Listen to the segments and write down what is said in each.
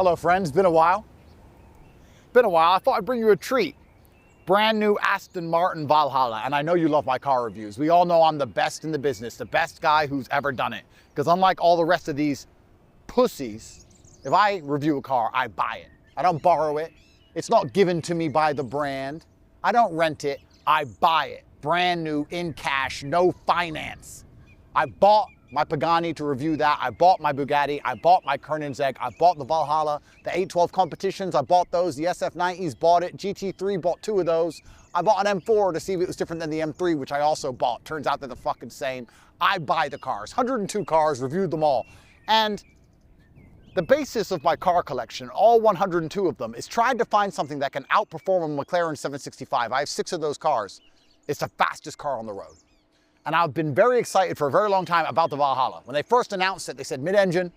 Hello friends, been a while. I thought I'd bring you a treat. Brand new Aston Martin Valhalla, and I know you love my car reviews. We all know I'm the best in the business, the best guy who's ever done it. Because unlike all the rest of these pussies, if I review a car, I buy it. I don't borrow it. It's not given to me by the brand. I don't rent it, I buy it. Brand new, in cash, no finance. I bought my Pagani to review that. I bought my Bugatti. I bought my Koenigsegg. I bought the Valhalla, the 812 competitions. I bought those. The SF90s, bought it. GT3, bought 2 of those. I bought an M4 to see if it was different than the M3, which I also bought. Turns out they're the fucking same. I buy the cars. 102 cars, reviewed them all. And the basis of my car collection, all 102 of them, is trying to find something that can outperform a McLaren 765. I have 6 of those cars. It's the fastest car on the road. And I've been very excited for a very long time about the Valhalla. When they first announced it, they said mid-engine,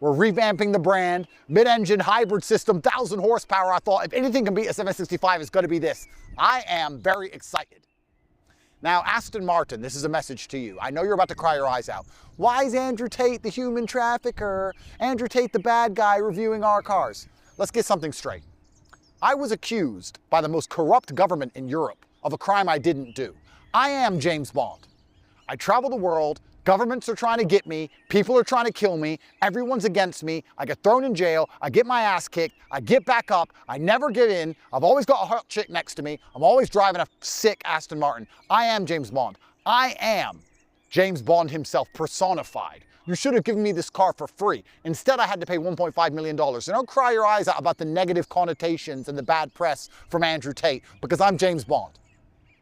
we're revamping the brand, mid-engine hybrid system, 1,000 horsepower. I thought if anything can beat a 765, it's gonna be this. I am very excited. Now, Aston Martin, this is a message to you. I know you're about to cry your eyes out. Why is Andrew Tate the human trafficker? Andrew Tate the bad guy reviewing our cars? Let's get something straight. I was accused by the most corrupt government in Europe of a crime I didn't do. I am James Bond. I travel the world, governments are trying to get me, people are trying to kill me, everyone's against me, I get thrown in jail, I get my ass kicked, I get back up, I never give in, I've always got a hot chick next to me, I'm always driving a sick Aston Martin. I am James Bond. I am James Bond himself personified. You should have given me this car for free. Instead, I had to pay $1.5 million. So don't cry your eyes out about the negative connotations and the bad press from Andrew Tate, because I'm James Bond.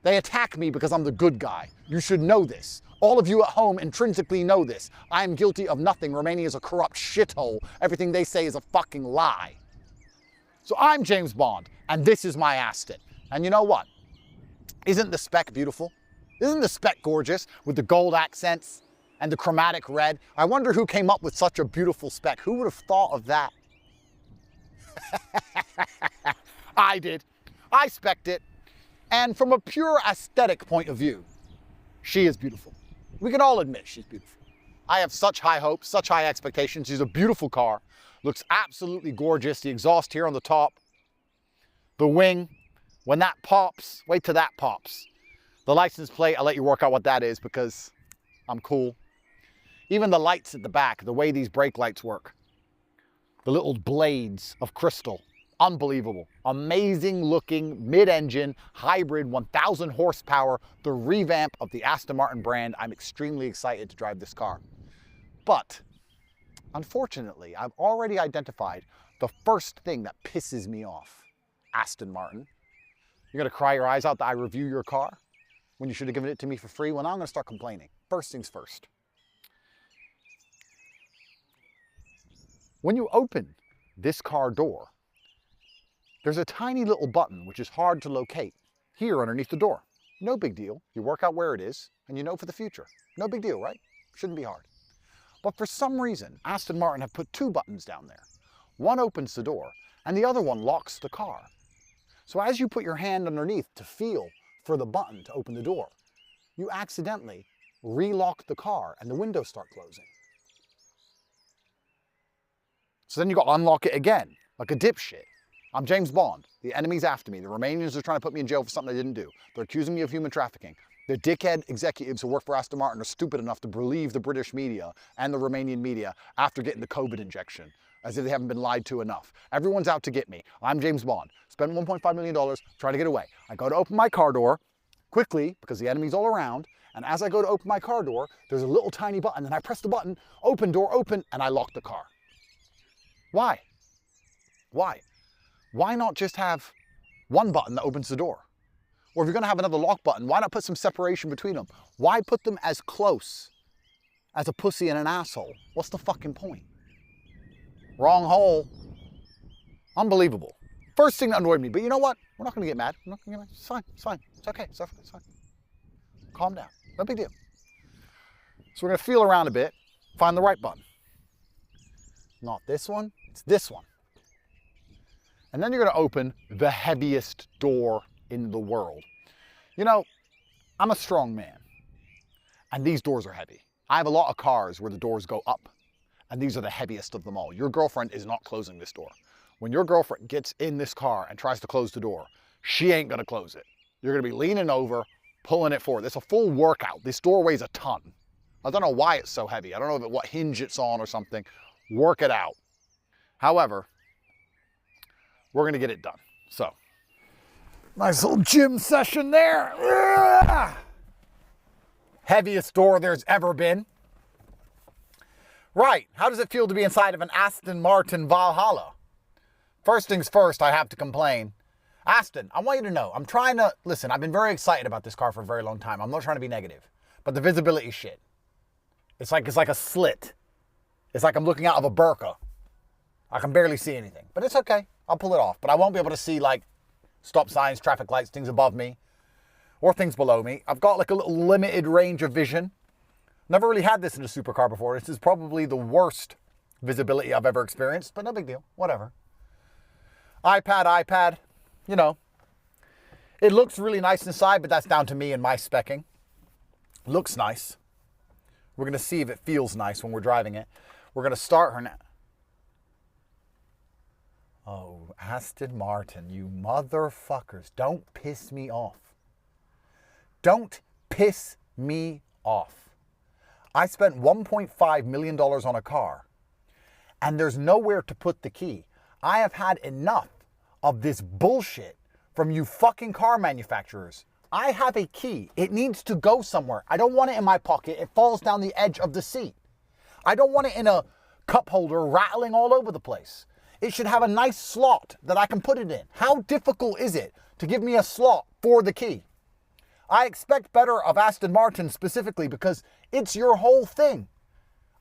They attack me because I'm the good guy. You should know this. All of you at home intrinsically know this. I am guilty of nothing. Romania is a corrupt shithole. Everything they say is a fucking lie. So I'm James Bond, and this is my Aston. And you know what? Isn't the Spec beautiful? Isn't the Spec gorgeous with the gold accents and the chromatic red? I wonder who came up with such a beautiful Spec. Who would have thought of that? I did. I spec'd it. And from a pure aesthetic point of view, she is beautiful. We can all admit she's beautiful. I have such high hopes, such high expectations. She's a beautiful car. Looks absolutely gorgeous. The exhaust here on the top. The wing, when that pops, wait till that pops. The license plate, I'll let you work out what that is because I'm cool. Even the lights at the back, the way these brake lights work. The little blades of crystal. Unbelievable. Amazing looking mid-engine hybrid 1,000 horsepower, the revamp of the Aston Martin brand. I'm extremely excited to drive this car. But unfortunately, I've already identified the first thing that pisses me off. Aston Martin. You're gonna cry your eyes out that I review your car when you should have given it to me for free? Well, now I'm gonna start complaining. First things first. When you open this car door, there's a tiny little button which is hard to locate here underneath the door. No big deal. You work out where it is and you know for the future. No big deal, right? Shouldn't be hard. But for some reason, Aston Martin have put 2 buttons down there. One opens the door and the other one locks the car. So as you put your hand underneath to feel for the button to open the door, you accidentally relock the car and the windows start closing. So then you got to unlock it again, like a dipshit. I'm James Bond. The enemy's after me. The Romanians are trying to put me in jail for something I didn't do. They're accusing me of human trafficking. The dickhead executives who work for Aston Martin are stupid enough to believe the British media and the Romanian media after getting the COVID injection, as if they haven't been lied to enough. Everyone's out to get me. I'm James Bond. Spent $1.5 million trying to get away. I go to open my car door quickly because the enemy's all around. And as I go to open my car door, there's a little tiny button and I press the button, open door, open, and I lock the car. Why? Why? Why not just have one button that opens the door? Or if you're gonna have another lock button, why not put some separation between them? Why put them as close as a pussy and an asshole? What's the fucking point? Wrong hole. Unbelievable. First thing that annoyed me, but you know what? We're not gonna get mad. We're not gonna get mad. It's fine, it's fine. It's okay, it's fine. Calm down, no big deal. So we're gonna feel around a bit, find the right button. Not this one, it's this one. And then you're gonna open the heaviest door in the world. You know, I'm a strong man, and these doors are heavy. I have a lot of cars where the doors go up, And these are the heaviest of them all. Your girlfriend is not closing this door. When your girlfriend gets in this car and tries to close the door, she ain't gonna close it. You're gonna be leaning over, pulling it forward. It's a full workout. This door weighs a ton. I don't know why it's so heavy. I don't know what hinge it's on or something. Work it out. However, we're gonna get it done. So, nice little gym session there. Heaviest door there's ever been. Right, how does it feel to be inside of an Aston Martin Valhalla? First things first, I have to complain. Aston, I want you to know, I'm trying to, listen, I've been very excited about this car for a very long time. I'm not trying to be negative, but the visibility shit. It's like a slit. It's like I'm looking out of a burqa. I can barely see anything, but it's okay. I'll pull it off, but I won't be able to see like stop signs, traffic lights, things above me, or things below me. I've got like a little limited range of vision. Never really had this in a supercar before. This is probably the worst visibility I've ever experienced, but no big deal, whatever. iPad, you know. It looks really nice inside, but that's down to me and my speccing. Looks nice. We're gonna see if it feels nice when we're driving it. We're gonna start her now. Oh, Aston Martin, you motherfuckers. Don't piss me off. Don't piss me off. I spent $1.5 million on a car, and there's nowhere to put the key. I have had enough of this bullshit from you fucking car manufacturers. I have a key. It needs to go somewhere. I don't want it in my pocket. It falls down the edge of the seat. I don't want it in a cup holder rattling all over the place. It should have a nice slot that I can put it in. How difficult is it to give me a slot for the key? I expect better of Aston Martin specifically because it's your whole thing.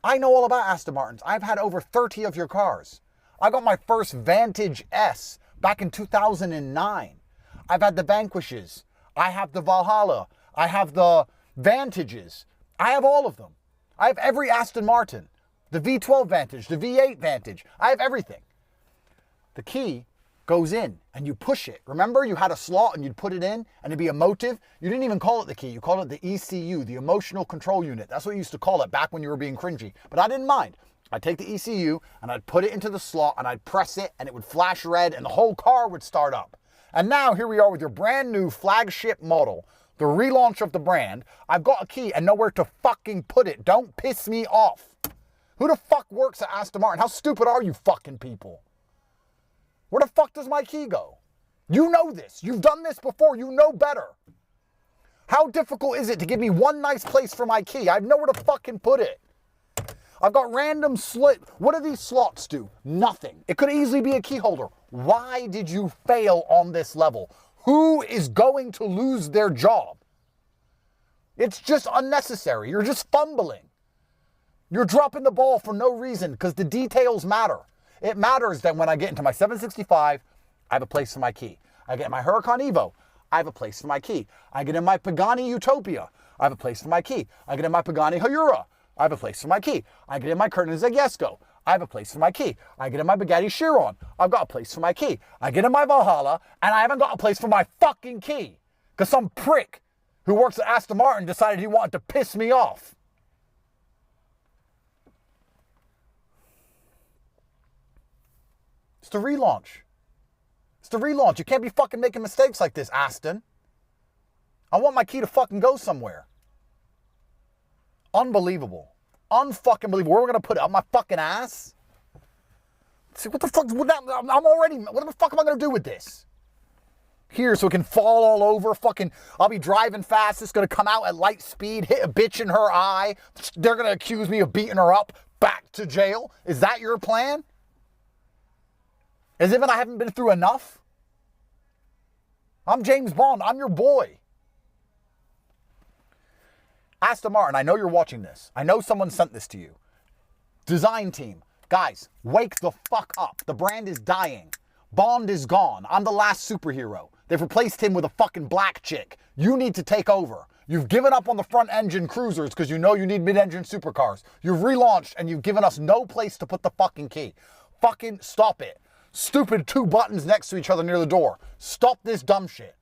I know all about Aston Martins. I've had over 30 of your cars. I got my first Vantage S back in 2009. I've had the Vanquishes. I have the Valhalla. I have the Vantages. I have all of them. I have every Aston Martin. The V12 Vantage, the V8 Vantage. I have everything. The key goes in and you push it. Remember, you had a slot and you'd put it in and it'd be a motive. You didn't even call it the key. You called it the ECU, the emotional control unit. That's what you used to call it back when you were being cringy. But I didn't mind. I'd take the ECU and I'd put it into the slot and I'd press it and it would flash red and the whole car would start up. And now here we are with your brand new flagship model, the relaunch of the brand. I've got a key and nowhere to fucking put it. Don't piss me off. Who the fuck works at Aston Martin? How stupid are you fucking people? Where the fuck does my key go? You know this. You've done this before. You know better. How difficult is it to give me one nice place for my key? I have nowhere to fucking put it. I've got random slit. What do these slots do? Nothing. It could easily be a key holder. Why did you fail on this level? Who is going to lose their job? It's just unnecessary. You're just fumbling. You're dropping the ball for no reason because the details matter. It matters that when I get into my 765, I have a place for my key. I get in my Huracan Evo, I have a place for my key. I get in my Pagani Utopia, I have a place for my key. I get in my Pagani Hayura, I have a place for my key. I get in my Koenigsegg Jesko, I have a place for my key. I get in my Bugatti Chiron, I've got a place for my key. I get in my Valhalla, and I haven't got a place for my fucking key. Because some prick who works at Aston Martin decided he wanted to piss me off. It's the relaunch. It's the relaunch. You can't be fucking making mistakes like this, Aston. I want my key to fucking go somewhere. Unbelievable. Unfucking believable. Where are we going to put it? Up my fucking ass? See, what the fuck? What the fuck am I going to do with this? Here, so it can fall all over. Fucking, I'll be driving fast. It's going to come out at light speed, hit a bitch in her eye. They're going to accuse me of beating her up. Back to jail. Is that your plan? As if I haven't been through enough? I'm James Bond. I'm your boy. Aston Martin, I know you're watching this. I know someone sent this to you. Design team. Guys, wake the fuck up. The brand is dying. Bond is gone. I'm the last superhero. They've replaced him with a fucking black chick. You need to take over. You've given up on the front engine cruisers because you know you need mid-engine supercars. You've relaunched and you've given us no place to put the fucking key. Fucking stop it. Stupid 2 buttons next to each other near the door. Stop this dumb shit.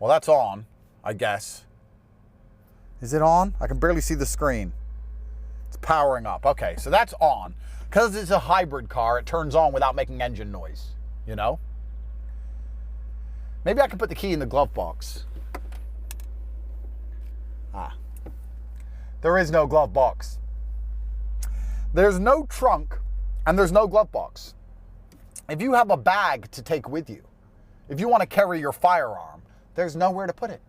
Well, that's on, I guess. Is it on? I can barely see the screen. It's powering up. Okay, so that's on. Because it's a hybrid car, it turns on without making engine noise, you know? Maybe I can put the key in the glove box. Ah. There is no glove box. There's no trunk and there's no glove box. If you have a bag to take with you, if you want to carry your firearm, there's nowhere to put it.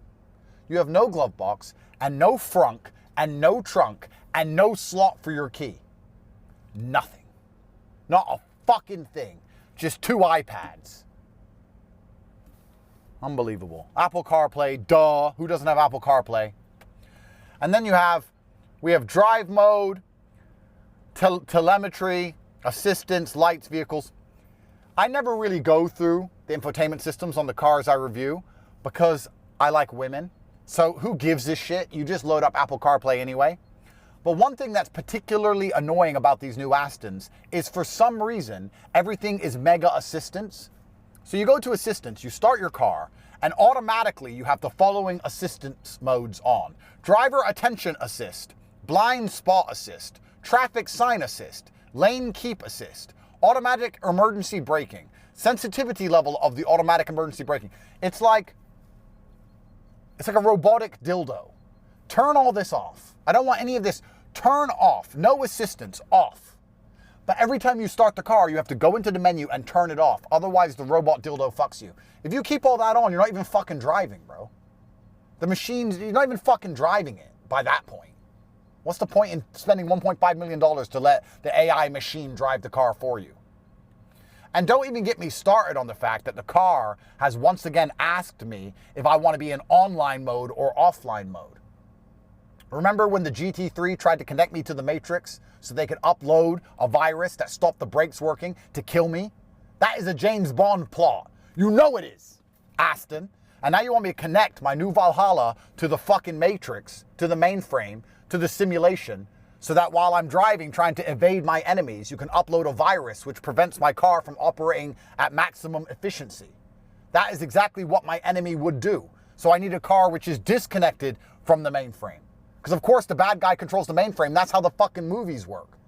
You have no glove box and no frunk and no trunk and no slot for your key. Nothing. Not a fucking thing. Just 2 iPads. Unbelievable. Apple CarPlay, duh. Who doesn't have Apple CarPlay? And then we have drive mode, telemetry, assistance, lights, vehicles. I never really go through the infotainment systems on the cars I review because I like women. So who gives a shit? You just load up Apple CarPlay anyway. But one thing that's particularly annoying about these new Astons is for some reason, everything is mega assistance. So you go to assistance, you start your car, and automatically you have the following assistance modes on. Driver attention assist, blind spot assist, traffic sign assist, lane keep assist, automatic emergency braking, sensitivity level of the automatic emergency braking. It's like a robotic dildo. Turn all this off. I don't want any of this. Turn off. No assistance. Off. But every time you start the car, you have to go into the menu and turn it off. Otherwise, the robot dildo fucks you. If you keep all that on, you're not even fucking driving, bro. The machine's, you're not even fucking driving it by that point. What's the point in spending $1.5 million to let the AI machine drive the car for you? And don't even get me started on the fact that the car has once again asked me if I want to be in online mode or offline mode. Remember when the GT3 tried to connect me to the Matrix so they could upload a virus that stopped the brakes working to kill me? That is a James Bond plot. You know it is, Aston. And now you want me to connect my new Valhalla to the fucking Matrix, to the mainframe, to the simulation, so that while I'm driving, trying to evade my enemies, you can upload a virus which prevents my car from operating at maximum efficiency. That is exactly what my enemy would do. So I need a car which is disconnected from the mainframe. Because of course the bad guy controls the mainframe. That's how the fucking movies work.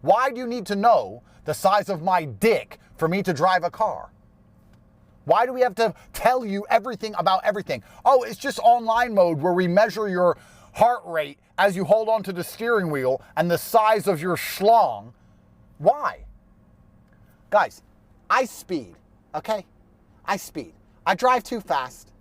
Why do you need to know the size of my dick for me to drive a car? Why do we have to tell you everything about everything? Oh, it's just online mode where we measure your heart rate as you hold on to the steering wheel and the size of your schlong. Why? Guys, I speed, okay? I speed. I drive too fast.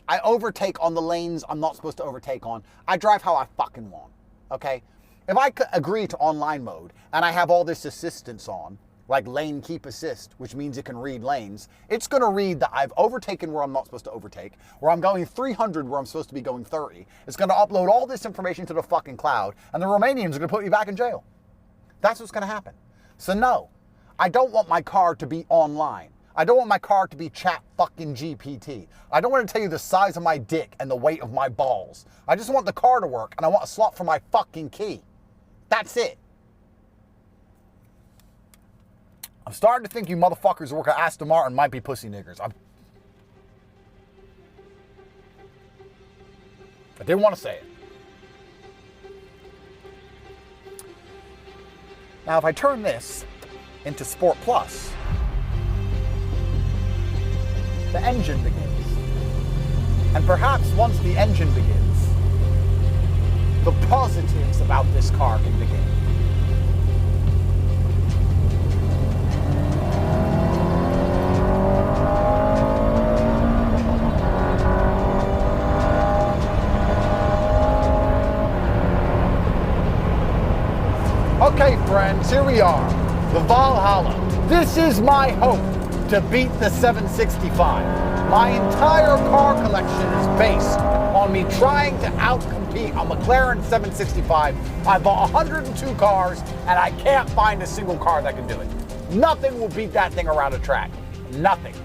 I overtake on the lanes I'm not supposed to overtake on. I drive how I fucking want, okay? If I agree to online mode and I have all this assistance on, like lane keep assist, which means it can read lanes, it's gonna read that I've overtaken where I'm not supposed to overtake, where I'm going 300 where I'm supposed to be going 30. It's gonna upload all this information to the fucking cloud, and the Romanians are gonna put me back in jail. That's what's gonna happen. So no, I don't want my car to be online. I don't want my car to be chat fucking GPT. I don't want to tell you the size of my dick and the weight of my balls. I just want the car to work, and I want a slot for my fucking key. That's it. I'm starting to think you motherfuckers who work at Aston Martin might be pussy niggers. I didn't want to say it. Now, if I turn this into Sport Plus, the engine begins. And perhaps once the engine begins, the positives about this car can begin. Okay, friends, here we are, the Valhalla. This is my hope to beat the 765. My entire car collection is based on me trying to outcompete a McLaren 765. I bought 102 cars, and I can't find a single car that can do it. Nothing will beat that thing around a track. Nothing.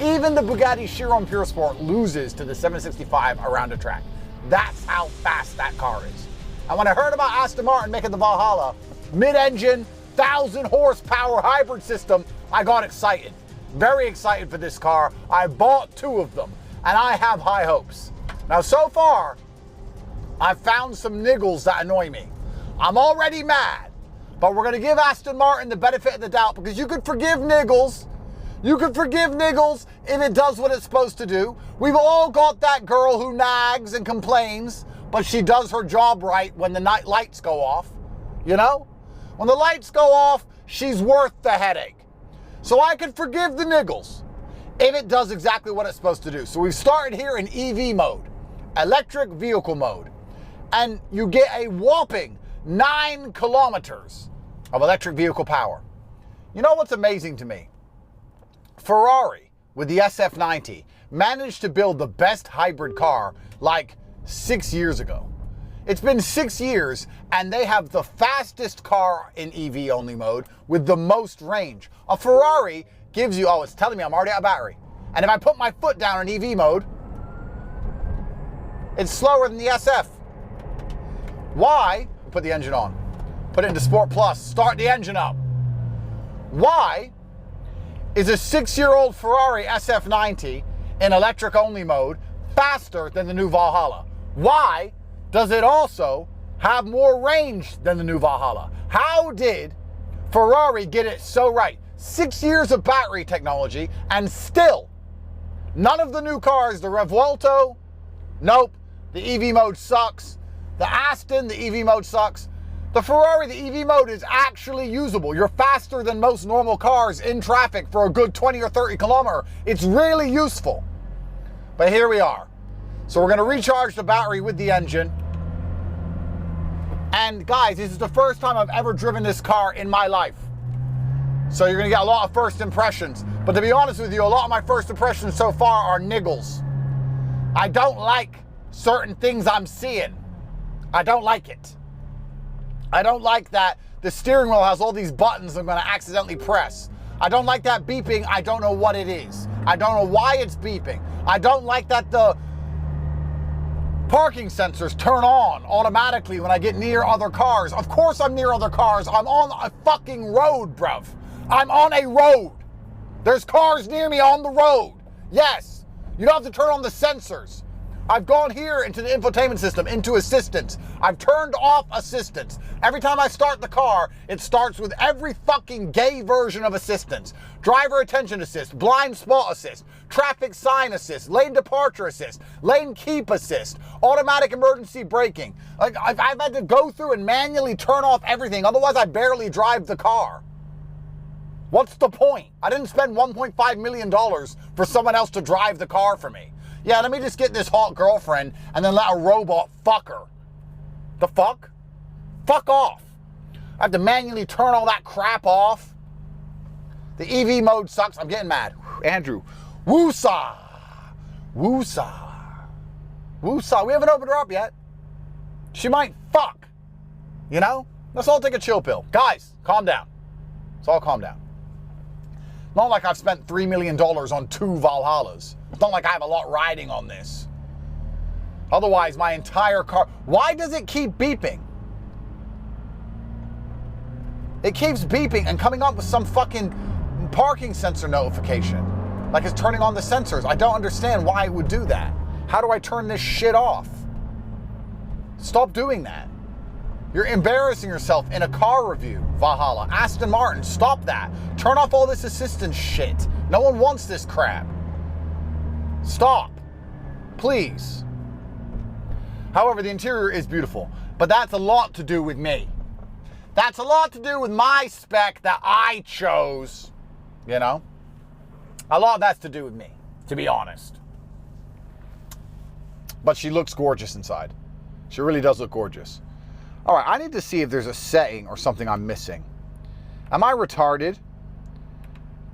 Even the Bugatti Chiron Pure Sport loses to the 765 around a track. That's how fast that car is. And when I heard about Aston Martin making the Valhalla, mid-engine, 1,000 horsepower hybrid system, I got excited. Very excited for this car. I bought 2 of them. and I have high hopes. Now, so far, I've found some niggles that annoy me. I'm already mad, but we're gonna give Aston Martin the benefit of the doubt, because you could forgive niggles. You could forgive niggles if it does what it's supposed to do. We've all got that girl who nags and complains, but she does her job right when the night lights go off. You know? When the lights go off, she's worth the headache. So I could forgive the niggles if it does exactly what it's supposed to do. So we've started here in EV mode, electric vehicle mode, and you get a whopping 9 kilometers of electric vehicle power. You know what's amazing to me? Ferrari, with the SF90, managed to build the best hybrid car like 6 years ago. It's been 6 years, and they have the fastest car in EV only mode with the most range. A Ferrari gives you, oh, it's telling me I'm already out of battery. And if I put my foot down in EV mode, it's slower than the SF. Why? Put the engine on. Put it into Sport Plus. Start the engine up. Why is a 6-year-old Ferrari SF90 in electric only mode faster than the new Valhalla? Why does it also have more range than the new Valhalla? How did Ferrari get it so right? 6 years of battery technology, and still none of the new cars, the Revuelto, nope, the EV mode sucks. The Aston, the EV mode sucks. The Ferrari, the EV mode is actually usable. You're faster than most normal cars in traffic for a good 20 or 30 kilometer. It's really useful. But here we are. So we're gonna recharge the battery with the engine. And guys, this is the first time I've ever driven this car in my life. So you're gonna get a lot of first impressions. But to be honest with you, a lot of my first impressions so far are niggles. I don't like certain things I'm seeing. I don't like it. I don't like that the steering wheel has all these buttons I'm gonna accidentally press. I don't like that beeping. I don't know what it is. I don't know why it's beeping. I don't like that the parking sensors turn on automatically when I get near other cars. Of course I'm near other cars. I'm on a fucking road, bruv. I'm on a road. There's cars near me on the road. Yes, you don't have to turn on the sensors. I've gone here into the infotainment system, into assistance. I've turned off assistance. Every time I start the car, it starts with every fucking gay version of assistance. Driver attention assist, blind spot assist, traffic sign assist, lane departure assist, lane keep assist, automatic emergency braking. Like I've had to go through and manually turn off everything. Otherwise, I barely drive the car. What's the point? I didn't spend $1.5 million for someone else to drive the car for me. Yeah, let me just get this hot girlfriend and then let a robot fuck her. The fuck? Fuck off. I have to manually turn all that crap off. The EV mode sucks. I'm getting mad. Andrew, woosah. Woosah. Woosah. We haven't opened her up yet. She might fuck. You know? Let's all take a chill pill. Guys, calm down. Let's all calm down. Not like I've spent $3 million on 2 Valhallas. It's not like I have a lot riding on this. Otherwise, my entire car... Why does it keep beeping? It keeps beeping and coming up with some fucking parking sensor notification. Like it's turning on the sensors. I don't understand why it would do that. How do I turn this shit off? Stop doing that. You're embarrassing yourself in a car review, Valhalla. Aston Martin, stop that. Turn off all this assistance shit. No one wants this crap. Stop. Please. However, the interior is beautiful, but that's a lot to do with me. That's a lot to do with my spec that I chose, you know? A lot of that's to do with me, to be honest. But she looks gorgeous inside. She really does look gorgeous. All right, I need to see if there's a setting or something I'm missing. Am I retarded?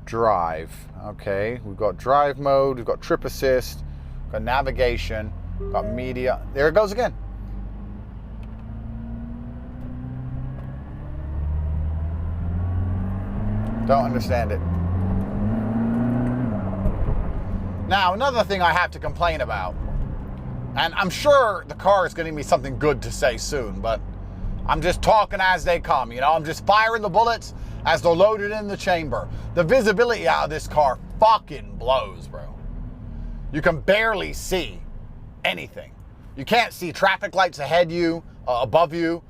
Drive. Okay, we've got drive mode, we've got trip assist, we've got navigation, we've got media. There it goes again. Don't understand it. Now, another thing I have to complain about, and I'm sure the car is going to give me something good to say soon, but I'm just talking as they come, you know? I'm just firing the bullets as they're loaded in the chamber. The visibility out of this car fucking blows, bro. You can barely see anything. You can't see traffic lights ahead you, above you.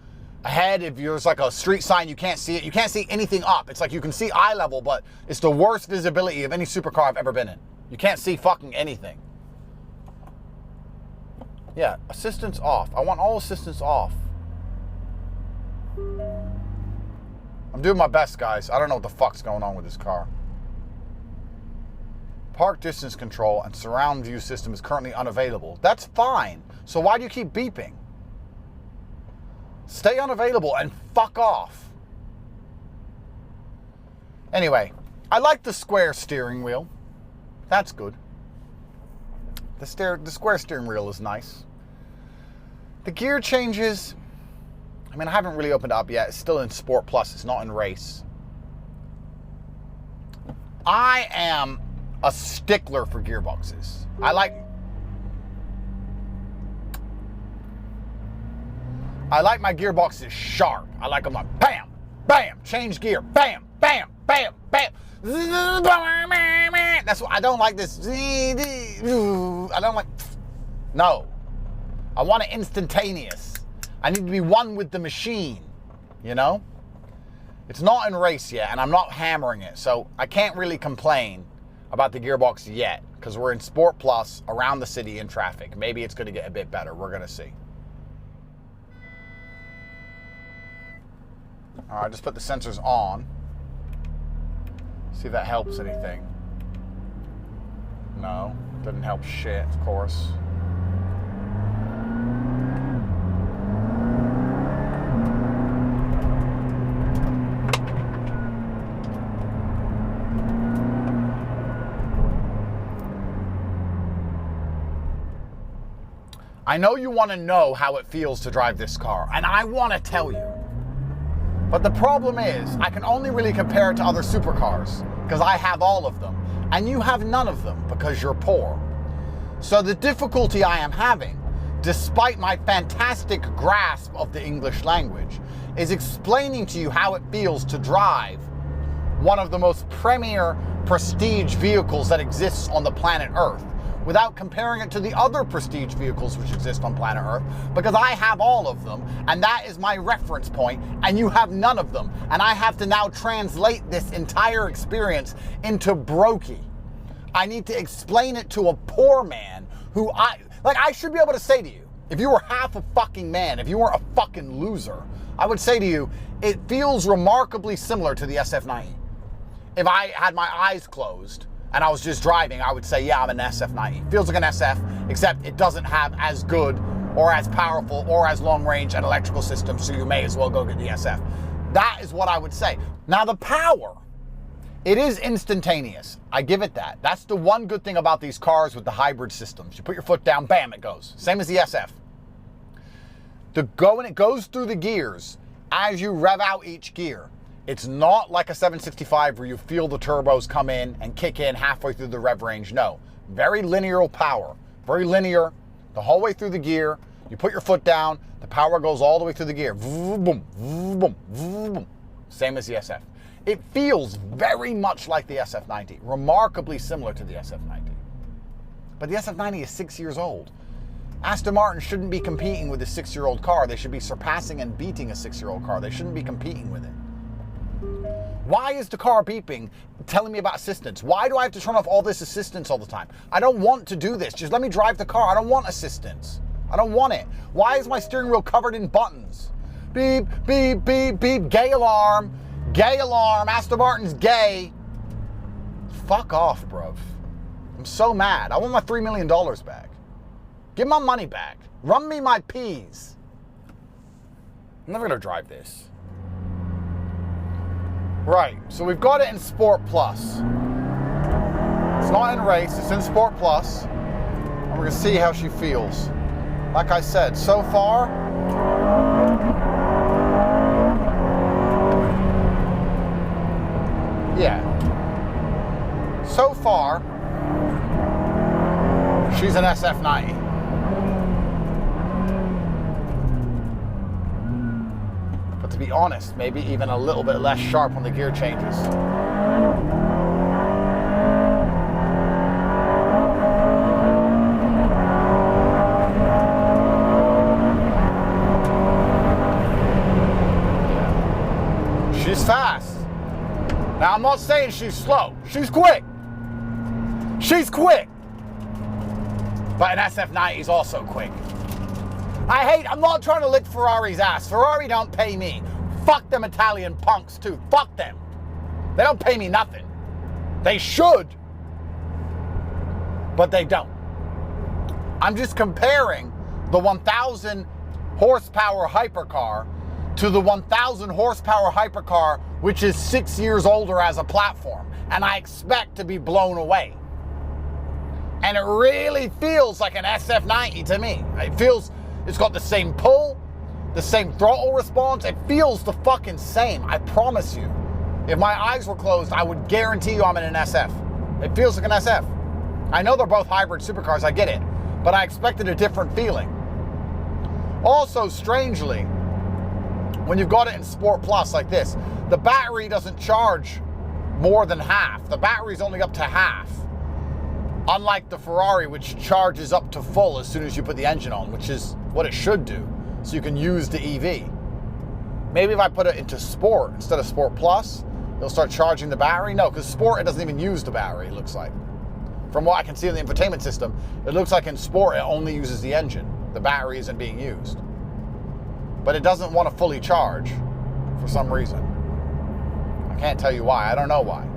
Ahead, if there's like a street sign, you can't see it. You can't see anything up. It's like you can see eye level, but it's the worst visibility of any supercar I've ever been in. You can't see fucking anything. Yeah, assistance off. I want all assistance off. I'm doing my best, guys. I don't know what the fuck's going on with this car. Park distance control and surround view system is currently unavailable. That's fine. So why do you keep beeping? Stay unavailable and fuck off. Anyway, I like the square steering wheel. That's good. The square steering wheel is nice. The gear changes, I mean, I haven't really opened it up yet. It's still in Sport Plus. It's not in Race. I am a stickler for gearboxes. I like my gearboxes sharp. I like them like bam, bam, change gear, bam, bam, bam, bam. That's what I don't like this. I don't like, no. I want it instantaneous. I need to be one with the machine, you know? It's not in Race yet, and I'm not hammering it, so I can't really complain about the gearbox yet, because we're in Sport Plus, around the city in traffic. Maybe it's going to get a bit better. We're going to see. All right, just put the sensors on. See if that helps anything. No, doesn't help shit, of course. I know you want to know how it feels to drive this car, and I want to tell you. But the problem is, I can only really compare it to other supercars, because I have all of them, and you have none of them because you're poor. So the difficulty I am having, despite my fantastic grasp of the English language, is explaining to you how it feels to drive one of the most premier prestige vehicles that exists on the planet Earth, without comparing it to the other prestige vehicles which exist on planet Earth, because I have all of them, and that is my reference point, and you have none of them, and I have to now translate this entire experience into brokey. I need to explain it to a poor man who I should be able to say to you, if you were half a fucking man, if you weren't a fucking loser, I would say to you, it feels remarkably similar to the SF90. If I had my eyes closed, and I was just driving, I would say, yeah, I'm an SF90. Feels like an SF, except it doesn't have as good or as powerful or as long range an electrical system, so you may as well go get the SF. That is what I would say. Now the power, it is instantaneous. I give it that. That's the one good thing about these cars with the hybrid systems. You put your foot down, bam, it goes. Same as the SF. When it goes through the gears, as you rev out each gear, it's not like a 765 where you feel the turbos come in and kick in halfway through the rev range. No, very linear power, very linear the whole way through the gear. You put your foot down, the power goes all the way through the gear. Boom, boom, boom. Same as the SF. It feels very much like the SF90, remarkably similar to the SF90. But the SF90 is 6 years old. Aston Martin shouldn't be competing with a 6-year-old car. They should be surpassing and beating a 6-year-old car. They shouldn't be competing with it. Why is the car beeping, telling me about assistance? Why do I have to turn off all this assistance all the time? I don't want to do this. Just let me drive the car. I don't want assistance. I don't want it. Why is my steering wheel covered in buttons? Beep, beep, beep, beep, gay alarm, Aston Martin's gay. Fuck off, bruv. I'm so mad. I want my $3 million back. Give my money back. Run me my peas. I'm never gonna drive this. Right, so we've got it in Sport Plus. It's not in Race, it's in Sport Plus. And we're gonna see how she feels. Like I said, so far, yeah. So far, she's an SF90. But to be honest, maybe even a little bit less sharp on the gear changes. fast. Now, I'm not saying she's slow. She's quick. She's quick. But an SF90 is also quick. I'm not trying to lick Ferrari's ass. Ferrari don't pay me. Fuck them Italian punks too. Fuck them. They don't pay me nothing. They should, but they don't. I'm just comparing the 1,000 horsepower hypercar to the 1,000 horsepower hypercar, which is 6 years older as a platform, and I expect to be blown away. And it really feels like an SF90 to me. It's got the same pull, the same throttle response. It feels the fucking same, I promise you. If my eyes were closed, I would guarantee you I'm in an SF. It feels like an SF. I know they're both hybrid supercars, I get it, but I expected a different feeling. Also, strangely, when you've got it in Sport Plus like this, the battery doesn't charge more than half. The battery's only up to half. Unlike the Ferrari, which charges up to full as soon as you put the engine on, which is what it should do, so you can use the EV. Maybe if I put it into Sport instead of Sport Plus, it'll start charging the battery. No, because Sport, it doesn't even use the battery, it looks like. From what I can see in the infotainment system, it looks like in Sport, it only uses the engine. The battery isn't being used. But it doesn't want to fully charge for some reason. I can't tell you why. I don't know why.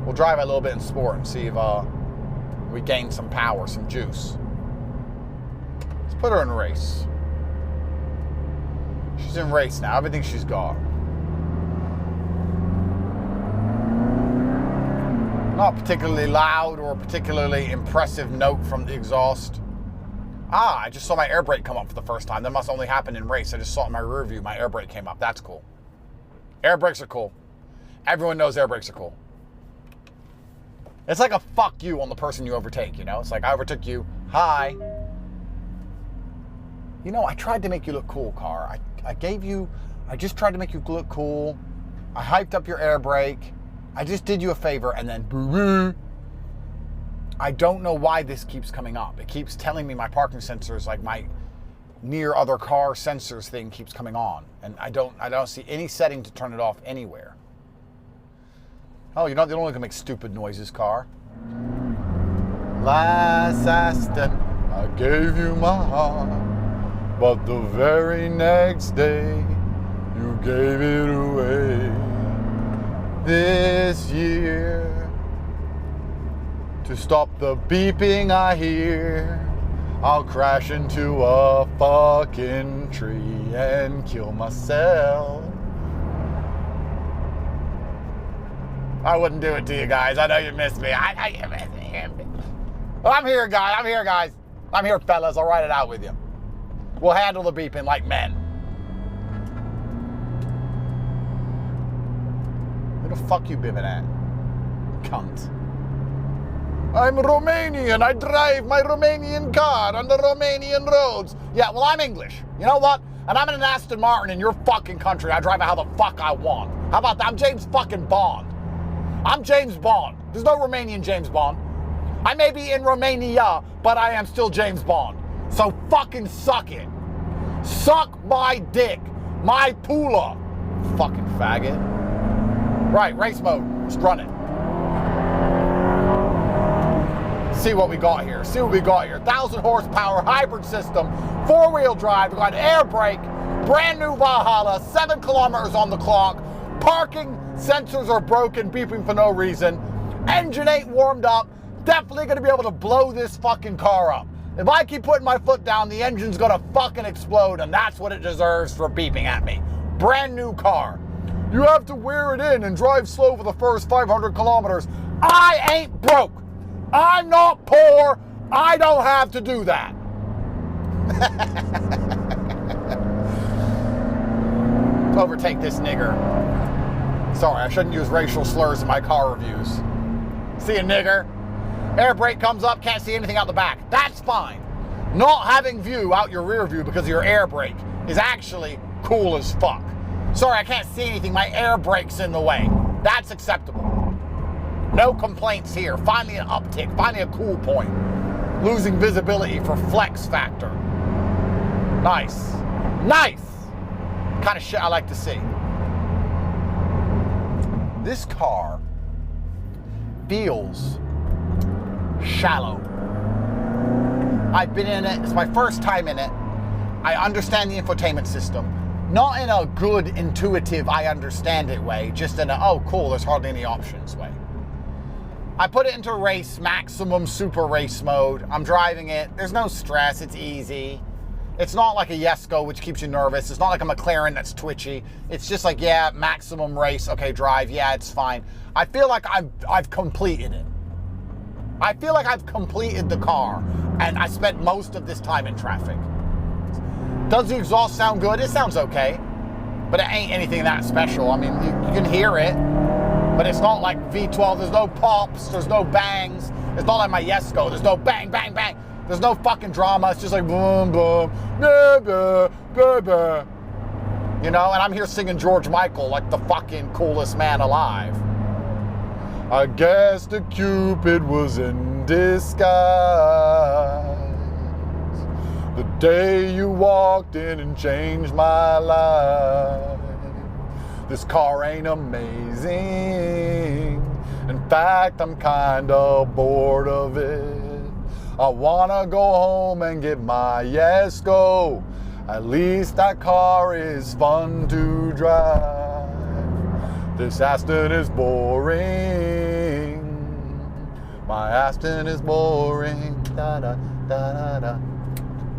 We'll drive it a little bit in Sport and see if we gain some power, some juice. Let's put her in race. She's in race now. Everything she's got. Not particularly loud or particularly impressive note from the exhaust. Ah, I just saw my air brake come up for the first time. That must only happen in race. I just saw it in my rear view. My air brake came up. That's cool. Air brakes are cool. Everyone knows air brakes are cool. It's like a fuck you on the person you overtake, you know? It's like, I overtook you. Hi. You know, I tried to make you look cool, car. I just tried to make you look cool. I hyped up your air brake. I just did you a favor and then boo-boo. I don't know why this keeps coming up. It keeps telling me my parking sensors, like my near other car sensors thing keeps coming on. And I don't see any setting to turn it off anywhere. Oh, you're not the only one who can make stupid noises, car. Last Aston, I gave you my heart, but the very next day, you gave it away. This year, to stop the beeping I hear, I'll crash into a fucking tree and kill myself. I wouldn't do it to you guys. I know you missed me. You missed me. I'm here, guys. I'm here, guys. I'm here, fellas. I'll ride it out with you. We'll handle the beeping like men. Who the fuck you bibbing at? Cunt. I'm Romanian. I drive my Romanian car on the Romanian roads. Yeah, well, I'm English. You know what? And I'm in an Aston Martin in your fucking country. I drive it how the fuck I want. How about that? I'm James fucking Bond. I'm James Bond. There's no Romanian James Bond. I may be in Romania, but I am still James Bond. So fucking suck it. Suck my dick. My poola. Fucking faggot. Right, race mode. Let's run it. See what we got here. See what we got here. 1,000 horsepower hybrid system, 4-wheel drive. We got air brake, brand new Valhalla, 7 kilometers on the clock. Parking sensors are broken, beeping for no reason. Engine ain't warmed up. Definitely gonna be able to blow this fucking car up. If I keep putting my foot down, the engine's gonna fucking explode, and that's what it deserves for beeping at me. Brand new car. You have to wear it in and drive slow for the first 500 kilometers. I ain't broke. I'm not poor. I don't have to do that. Overtake this nigger. Sorry, I shouldn't use racial slurs in my car reviews. See a nigger? Air brake comes up, can't see anything out the back. That's fine. Not having view out your rear view because of your air brake is actually cool as fuck. Sorry, I can't see anything. My air brake's in the way. That's acceptable. No complaints here. Finally an uptick. Finally a cool point. Losing visibility for flex factor. Nice. Nice! Kind of shit I like to see. This car feels shallow. I've been in it, it's my first time in it. I understand the infotainment system. Not in a good, intuitive, I understand it way, just in a, oh cool, there's hardly any options way. I put it into race, maximum super race mode. I'm driving it, there's no stress, it's easy. It's not like a Jesko, which keeps you nervous. It's not like a McLaren that's twitchy. It's just like, yeah, maximum race, okay, drive, yeah, it's fine. I feel like I've completed it. I feel like I've completed the car, and I spent most of this time in traffic. Does the exhaust sound good? It sounds okay, but it ain't anything that special. I mean, you can hear it, but it's not like V12. There's no pops, there's no bangs. It's not like my Jesko. There's no bang, bang, bang. There's no fucking drama. It's just like boom, boom, blah, blah, blah, blah. You know, and I'm here singing George Michael like the fucking coolest man alive. I guess the Cupid was in disguise. The day you walked in and changed my life. This car ain't amazing. In fact, I'm kinda bored of it. I wanna go home and get my Jesko. At least that car is fun to drive. This Aston is boring. My Aston is boring. Da da da da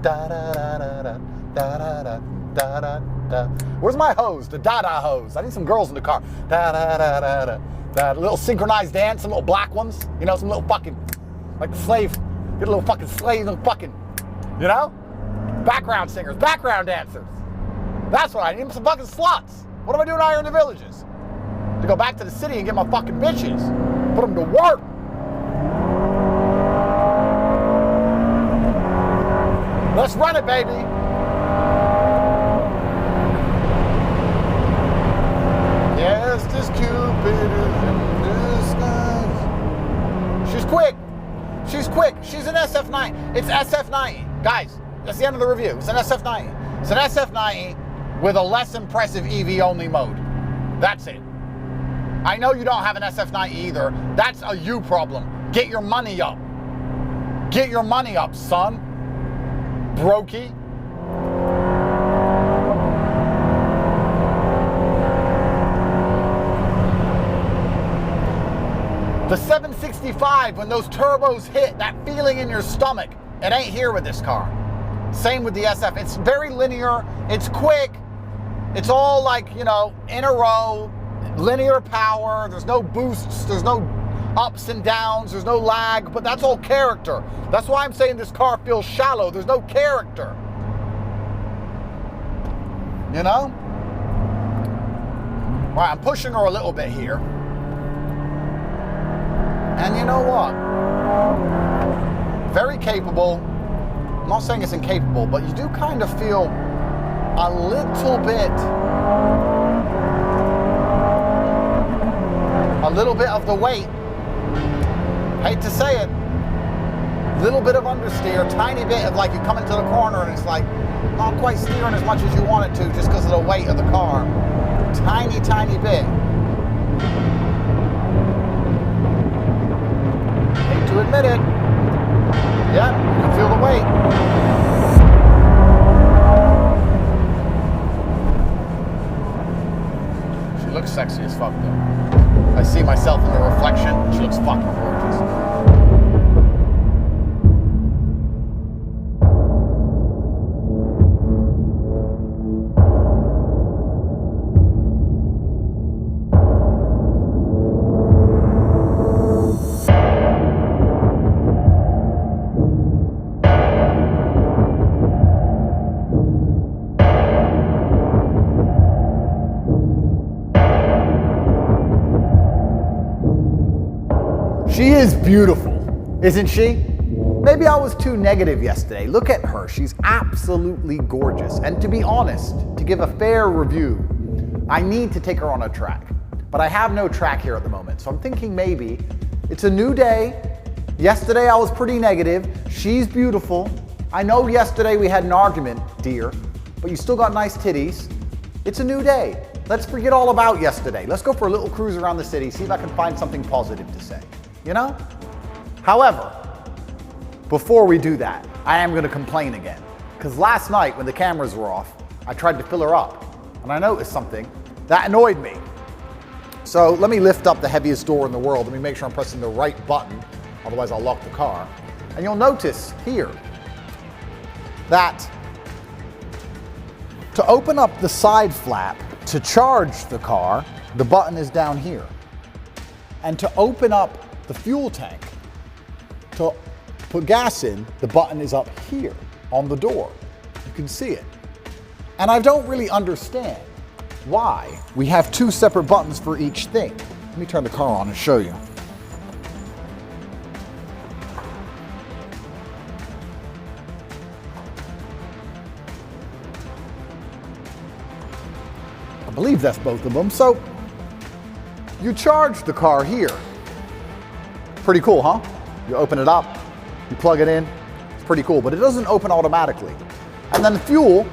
da da da da da da da da da da. Where's my hose? The da-da hose. I need some girls in the car. Da da da da da. That little synchronized dance, some little black ones. You know, some little fucking, like the slave. Get a little fucking slave, little fucking, you know? Background singers, background dancers. That's what I need. Some fucking sluts. What am I doing out here in the villages? To go back to the city and get my fucking bitches. Put them to work. Let's run it, baby. Yes, this Cupid is in disguise. She's quick. She's quick. She's an SF90. It's SF90. Guys, that's the end of the review. It's an SF90. It's an SF90 with a less impressive EV-only mode. That's it. I know you don't have an SF90 either. That's a you problem. Get your money up. Get your money up, son. Brokey. The 765, when those turbos hit, that feeling in your stomach, it ain't here with this car. Same with the SF. It's very linear. It's quick. It's all like, you know, in a row. Linear power, there's no boosts, there's no ups and downs, there's no lag, but that's all character. That's why I'm saying this car feels shallow. There's no character. You know? All right, I'm pushing her a little bit here. And you know what? Very capable. I'm not saying it's incapable, but you do kind of feel a little bit of the weight. Hate to say it. Little bit of understeer, tiny bit of like you come into the corner and it's like not quite steering as much as you want it to just because of the weight of the car. Tiny, tiny bit. Hate to admit it. Yeah, you can feel the weight. She looks sexy as fuck though. I see myself in the reflection. She looks fucking gorgeous. She is beautiful, isn't she? Maybe I was too negative yesterday. Look at her, she's absolutely gorgeous. And to be honest, to give a fair review, I need to take her on a track. But I have no track here at the moment, so I'm thinking maybe it's a new day. Yesterday I was pretty negative. She's beautiful. I know yesterday we had an argument, dear, but you still got nice titties. It's a new day. Let's forget all about yesterday. Let's go for a little cruise around the city, see if I can find something positive to say, you know? However, before we do that, I am gonna complain again. Because last night when the cameras were off, I tried to fill her up and I noticed something that annoyed me. So let me lift up the heaviest door in the world. Let me make sure I'm pressing the right button, otherwise I'll lock the car. And you'll notice here that to open up the side flap to charge the car, the button is down here. And to open up the fuel tank, to put gas in, the button is up here on the door. You can see it. And I don't really understand why we have two separate buttons for each thing. Let me turn the car on and show you. I believe that's both of them. So you charge the car here. Pretty cool, huh? You open it up, you plug it in. It's pretty cool, but it doesn't open automatically. And then the fuel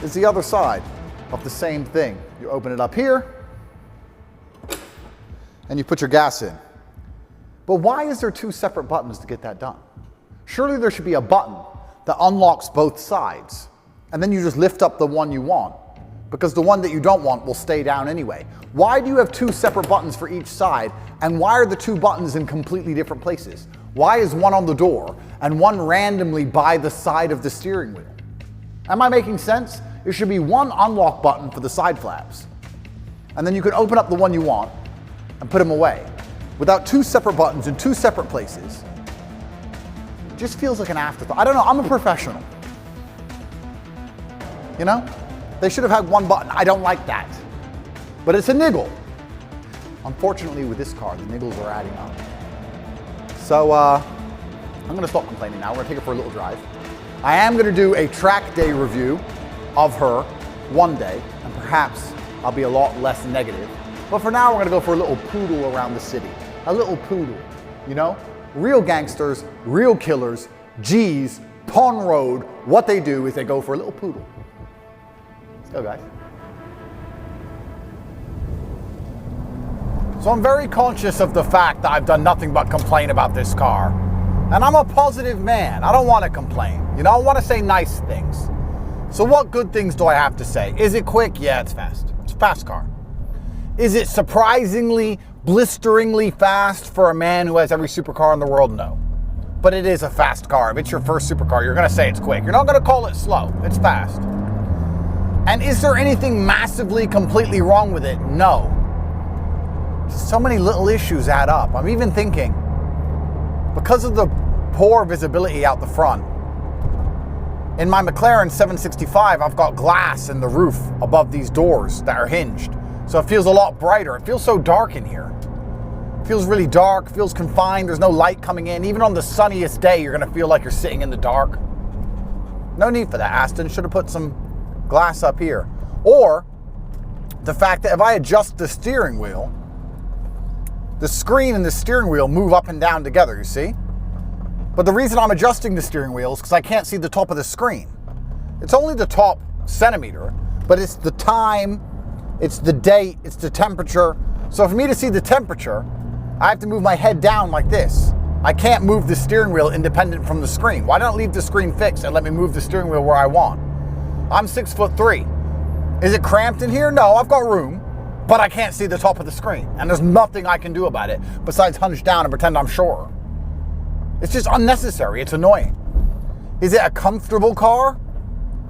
is the other side of the same thing. You open it up here and you put your gas in. But why is there two separate buttons to get that done? Surely there should be a button that unlocks both sides. And then you just lift up the one you want, because the one that you don't want will stay down anyway. Why do you have two separate buttons for each side, and why are the two buttons in completely different places? Why is one on the door and one randomly by the side of the steering wheel? Am I making sense? There should be one unlock button for the side flaps, and then you can open up the one you want and put them away without two separate buttons in two separate places. It just feels like an afterthought. I don't know, I'm a professional. You know? They should have had one button. I don't like that. But it's a niggle. Unfortunately, with this car, the niggles are adding up. So I'm going to stop complaining now. We're going to take it for a little drive. I am going to do a track day review of her one day, and perhaps I'll be a lot less negative. But for now, we're going to go for a little poodle around the city. A little poodle, you know? Real gangsters, real killers, G's, Pond Road, what they do is they go for a little poodle. Let's go, guys. So I'm very conscious of the fact that I've done nothing but complain about this car. And I'm a positive man. I don't want to complain. You know, I want to say nice things. So what good things do I have to say? Is it quick? Yeah, it's fast. It's a fast car. Is it surprisingly, blisteringly fast for a man who has every supercar in the world? No. But it is a fast car. If it's your first supercar, you're going to say it's quick. You're not going to call it slow. It's fast. And is there anything massively, completely wrong with it? No. So many little issues add up. I'm even thinking, because of the poor visibility out the front, in my McLaren 765, I've got glass in the roof above these doors that are hinged. So it feels a lot brighter. It feels so dark in here. It feels really dark, feels confined. There's no light coming in. Even on the sunniest day, you're gonna feel like you're sitting in the dark. No need for that, Aston. Should have put some glass up here. Or the fact that if I adjust the steering wheel, the screen and the steering wheel move up and down together, you see? But the reason I'm adjusting the steering wheel is because I can't see the top of the screen. It's only the top centimeter, but it's the time, it's the date, it's the temperature. So for me to see the temperature, I have to move my head down like this. I can't move the steering wheel independent from the screen. Why don't I leave the screen fixed and let me move the steering wheel where I want? I'm 6'3". Is it cramped in here? No, I've got room, but I can't see the top of the screen. And there's nothing I can do about it besides hunch down and pretend I'm shorter. It's just unnecessary. It's annoying. Is it a comfortable car?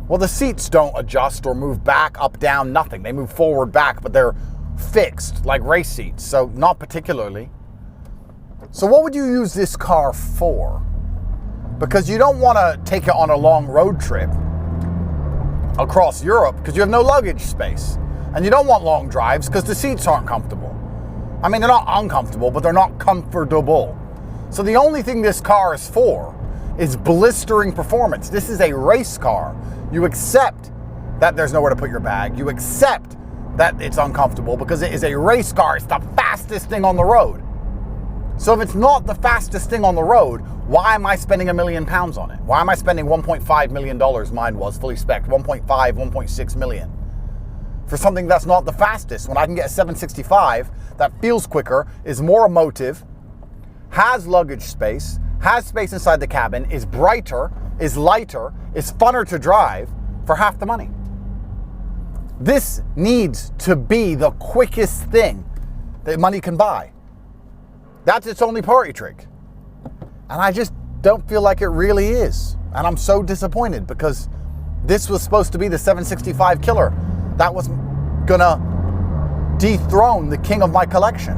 Well, the seats don't adjust or move back, up, down, nothing. They move forward, back, but they're fixed like race seats, so not particularly. So what would you use this car for? Because you don't want to take it on a long road trip across Europe because you have no luggage space. And you don't want long drives because the seats aren't comfortable. I mean, they're not uncomfortable, but they're not comfortable. So the only thing this car is for is blistering performance. This is a race car. You accept that there's nowhere to put your bag. You accept that it's uncomfortable because it is a race car. It's the fastest thing on the road. So if it's not the fastest thing on the road, why am I spending £1 million on it? Why am I spending $1.5 million, mine was fully spec'd, 1.5, 1.6 million, for something that's not the fastest when I can get a 765 that feels quicker, is more emotive, has luggage space, has space inside the cabin, is brighter, is lighter, is funner to drive for half the money. This needs to be the quickest thing that money can buy. That's its only party trick. And I just don't feel like it really is. And I'm so disappointed because this was supposed to be the 765 killer that was gonna dethrone the king of my collection.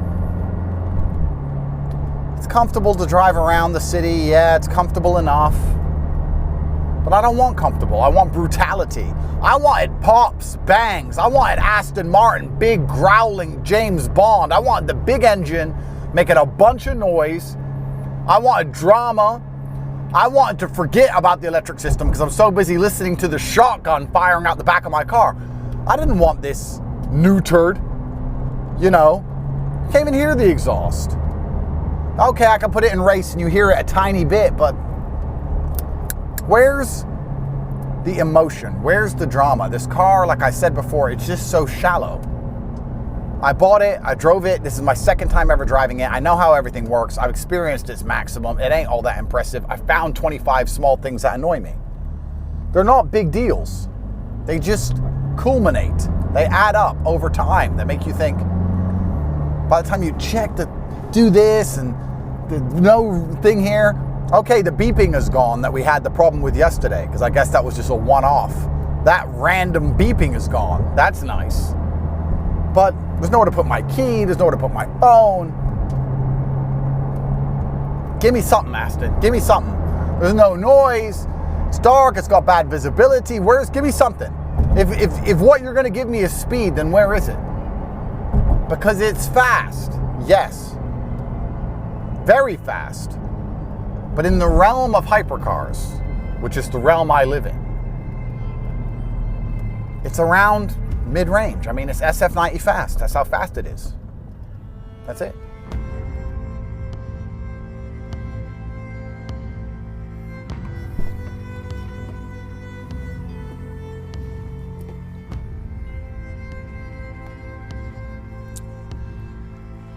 It's comfortable to drive around the city. Yeah, it's comfortable enough. But I don't want comfortable. I want brutality. I wanted pops, bangs. I wanted Aston Martin, big growling James Bond. I wanted the big engine making a bunch of noise. I wanted drama. I wanted to forget about the electric system because I'm so busy listening to the shotgun firing out the back of my car. I didn't want this neutered, you know. Can't even hear the exhaust. Okay, I can put it in race and you hear it a tiny bit, but where's the emotion? Where's the drama? This car, like I said before, it's just so shallow. I bought it, I drove it. This is my second time ever driving it. I know how everything works. I've experienced its maximum. It ain't all that impressive. I found 25 small things that annoy me. They're not big deals. They just culminate. They add up over time. They make you think, by the time you check to do this and the no thing here, okay, the beeping is gone that we had the problem with yesterday, because I guess that was just a one-off. That random beeping is gone. That's nice. But there's nowhere to put my key, there's nowhere to put my phone. Give me something, Aston. Give me something. There's no noise. It's dark, it's got bad visibility. Give me something. If what you're gonna give me is speed, then where is it? Because it's fast, yes. Very fast. But in the realm of hypercars, which is the realm I live in, it's around mid-range. I mean, it's SF90 fast. That's how fast it is. That's it.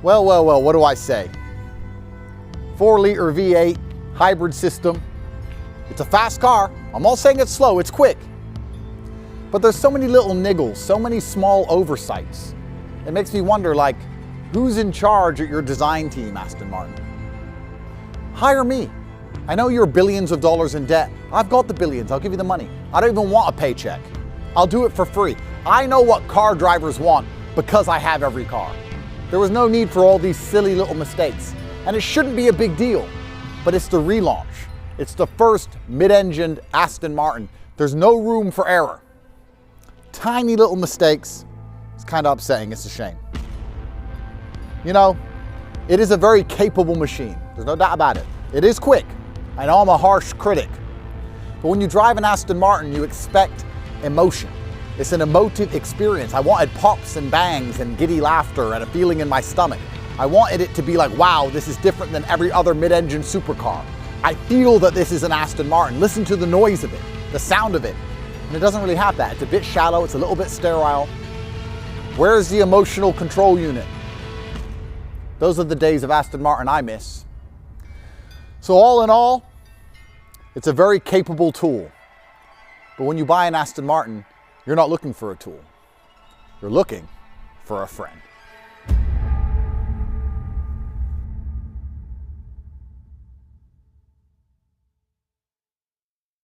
Well, what do I say? 4-liter V8 hybrid system. It's a fast car. I'm not saying it's slow, it's quick. But there's so many little niggles, so many small oversights. It makes me wonder, like, who's in charge at your design team, Aston Martin? Hire me. I know you're billions of dollars in debt. I've got the billions, I'll give you the money. I don't even want a paycheck. I'll do it for free. I know what car drivers want because I have every car. There was no need for all these silly little mistakes. And it shouldn't be a big deal, but it's the relaunch. It's the first mid-engined Aston Martin. There's no room for error. Tiny little mistakes. It's kind of upsetting. It's a shame. You know, it is a very capable machine. There's no doubt about it. It is quick. I know I'm a harsh critic. But when you drive an Aston Martin, you expect emotion. It's an emotive experience. I wanted pops and bangs and giddy laughter and a feeling in my stomach. I wanted it to be like, wow, this is different than every other mid-engine supercar. I feel that this is an Aston Martin. Listen to the noise of it, the sound of it. And it doesn't really have that. It's a bit shallow, it's a little bit sterile. Where's the emotional control unit? Those are the days of Aston Martin I miss. So all in all, it's a very capable tool. But when you buy an Aston Martin, you're not looking for a tool. You're looking for a friend.